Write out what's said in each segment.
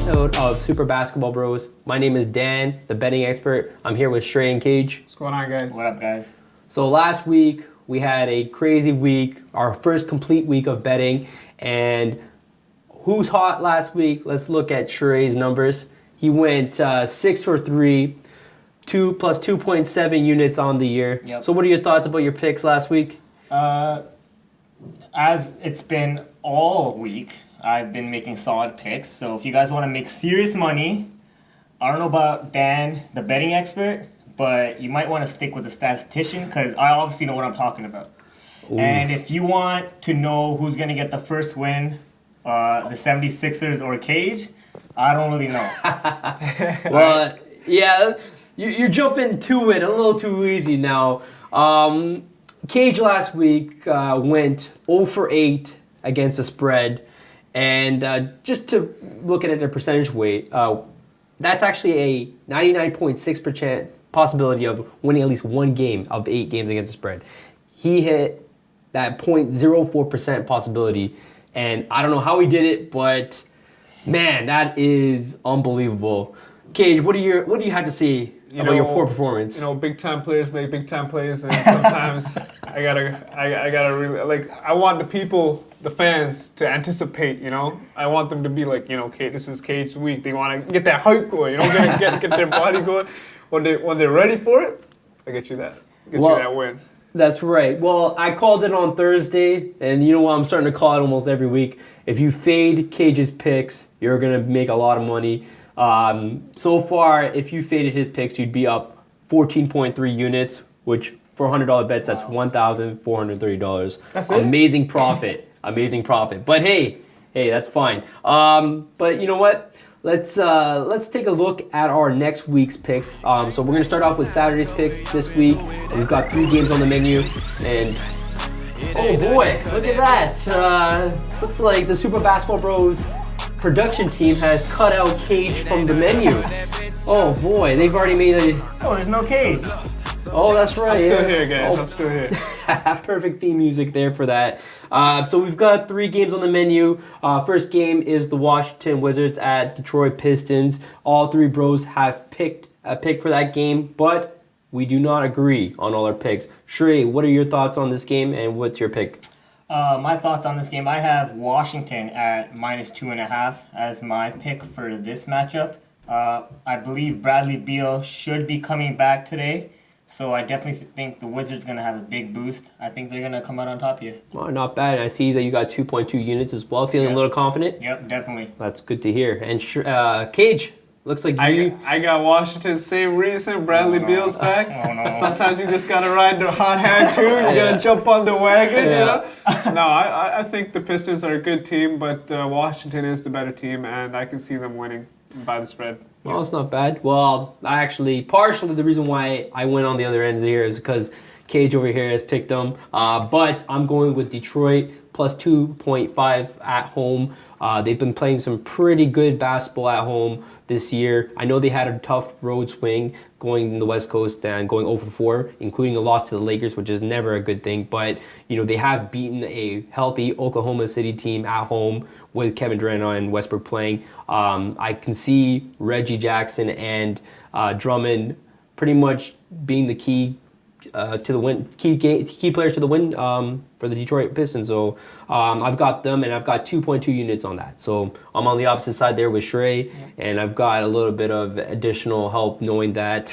episode of Super Basketball Bros. My name is Dan, the betting expert. I'm here with Shrey and Cage. What's going on, guys? What up, guys? So last week, we had a crazy week, our first complete week of betting. And who's hot last week? Let's look at Shrey's numbers. He went 6 for 3, 2 plus 2.7 units on the year. Yep. So what are your thoughts about your picks last week? As it's been all week, I've been making solid picks. So if you guys want to make serious money, I don't know about Dan, the betting expert, but you might want to stick with a statistician because I obviously know what I'm talking about. Ooh. And if you want to know who's going to get the first win, the 76ers or Cage, I don't really know. Well, yeah, you're jumping to it a little too easy now. Cage last week went 0 for 8 against the spread. And just to look at it in a percentage weight, that's actually a 99.6% possibility of winning at least one game of the 8 games against the spread. He hit that 0.04% possibility, and I don't know how he did it, but man, that is unbelievable. Cage, what do you have to say about your poor performance? You know, big time players make big time plays, and sometimes I gotta really, like, I want the people, the fans, to anticipate. You know, I want them to be like, you know, okay, this is Cage week. They want to get that hype going. You know, get their body going. When they're ready for it, I get you that win. That's right. Well, I called it on Thursday, and you know what? I'm starting to call it almost every week. If you fade Cage's picks, you're gonna make a lot of money. So far, if you faded his picks, you'd be up 14.3 units, which for $100 bets, that's $1,430. That's it? Amazing profit. Amazing profit. But hey, that's fine. But you know what? Let's take a look at our next week's picks. So we're gonna start off with Saturday's picks this week. We've got 3 games on the menu, and oh boy, look at that! Looks like the Super Basketball Bros production team has cut out Cage from the menu. Oh boy, they've already made Oh, there's no Cage. Oh, that's right. I'm still here, guys. I'm still here. Perfect theme music there for that. So we've got 3 games on the menu. First game is the Washington Wizards at Detroit Pistons. All 3 bros have picked a pick for that game, but we do not agree on all our picks. Shrey, what are your thoughts on this game, and what's your pick? My thoughts on this game, I have Washington at -2.5 as my pick for this matchup. I believe Bradley Beal should be coming back today, so I definitely think the Wizards going to have a big boost. I think they're going to come out on top here. Well, not bad. I see that you got 2.2 units as well. Feeling a little confident? Yep, definitely. That's good to hear. And Cage, looks like you... I got Washington, same reason. Bradley Beal's back. Oh, no. Sometimes you just got to ride the hot hand, too. You got to jump on the wagon, you know? No, I think the Pistons are a good team, but Washington is the better team, and I can see them winning by the spread. Well, it's not bad. Well, partially the reason why I went on the other end here is because Cage over here has picked them. But I'm going with Detroit plus 2.5 at home. They've been playing some pretty good basketball at home this year. I know they had a tough road swing going in the West Coast and going 0 for 4, including a loss to the Lakers, which is never a good thing. But, you know, they have beaten a healthy Oklahoma City team at home with Kevin Durant and Westbrook playing. I can see Reggie Jackson and Drummond pretty much being the key to the win, key players to the win for the Detroit Pistons. So I've got them, and I've got 2.2 units on that. So I'm on the opposite side there with Shrey, and I've got a little bit of additional help knowing that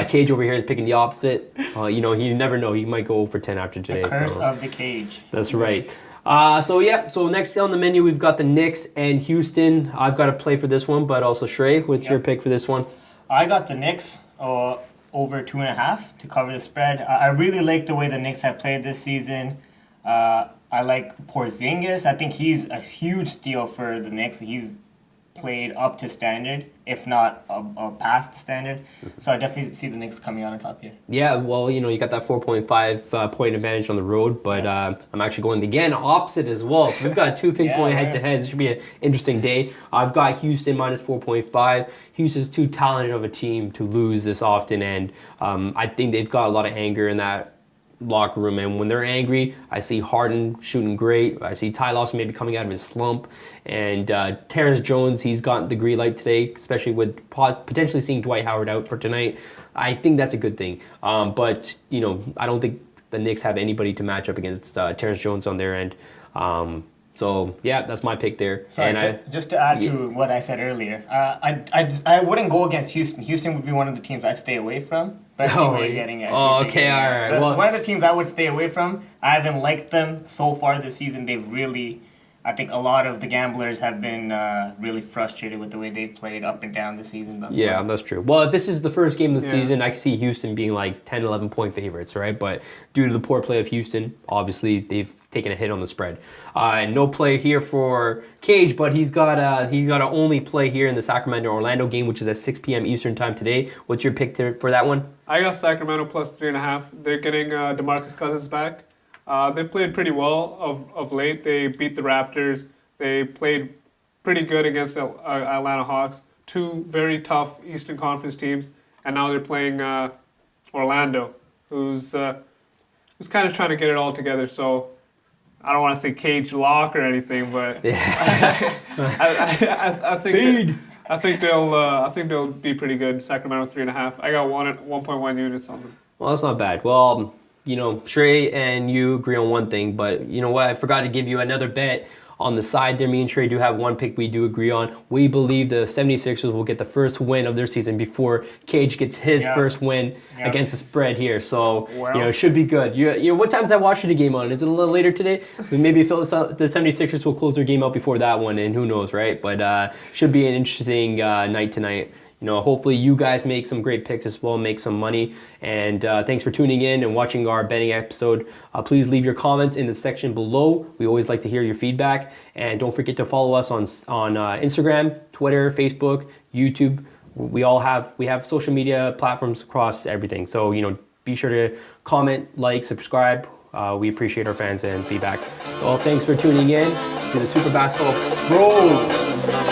Cage over here is picking the opposite. You know, you never know. He might go over 10 after today. The curse of the Cage. That's right. So next on the menu, we've got the Knicks and Houston. I've got a play for this one, but also Shrey, what's your pick for this one? I got the Knicks over 2.5 to cover the spread. I really like the way the Knicks have played this season. I like Porzingis. I think he's a huge steal for the Knicks. He's played up to standard, if not past standard. So I definitely see the Knicks coming out on top here. Yeah, well, you know, you got that 4.5 point advantage on the road, but I'm actually going again opposite as well. So we've got 2 picks going head to head. This should be an interesting day. I've got Houston minus 4.5. Houston's too talented of a team to lose this often, and I think they've got a lot of anger in that locker room, and when they're angry, I see Harden shooting great. I see Ty Lawson maybe coming out of his slump, and Terrence Jones, he's gotten the green light today, especially with potentially seeing Dwight Howard out for tonight. I think that's a good thing. But I don't think the Knicks have anybody to match up against Terrence Jones on their end. So yeah, that's my pick there. Sorry, And just to add to what I said earlier, I wouldn't go against Houston. Houston would be one of the teams I stay away from. But I see where you're getting at. Okay, all right. Well, one of the teams I would stay away from. I haven't liked them so far this season. They've really, I think a lot of the gamblers have been really frustrated with the way they've played up and down this season. Yeah, that's true. Well, if this is the first game of the Yeah. season, I can see Houston being like 10, 11 point favorites, right? But due to the poor play of Houston, obviously they've taken a hit on the spread. No play here for Cage, but he's got to only play here in the Sacramento-Orlando game, which is at 6 p.m. Eastern time today. What's your pick for that one? I got Sacramento plus 3.5. They're getting DeMarcus Cousins back. They played pretty well of late. They beat the Raptors. They played pretty good against the Atlanta Hawks. Two very tough Eastern Conference teams, and now they're playing Orlando, who's kind of trying to get it all together. So I don't want to say cage lock or anything, but I think they'll be pretty good. Sacramento 3.5. I got 1.1 units on them. Well, that's not bad. Well, Trey and you agree on one thing, but you know what? I forgot to give you another bet on the side there. Me and Trey do have one pick we do agree on. We believe the 76ers will get the first win of their season before Cage gets his first win against the spread here. So, it should be good. What time's that Washington game on? Is it a little later today? Maybe the 76ers will close their game out before that one, and who knows, right? But should be an interesting night tonight. Hopefully you guys make some great picks as well, make some money. And thanks for tuning in and watching our betting episode. Please leave your comments in the section below. We always like to hear your feedback. And don't forget to follow us on Instagram, Twitter, Facebook, YouTube. We have social media platforms across everything. So, be sure to comment, like, subscribe. We appreciate our fans and feedback. Well, thanks for tuning in to the Super Basketball Bros.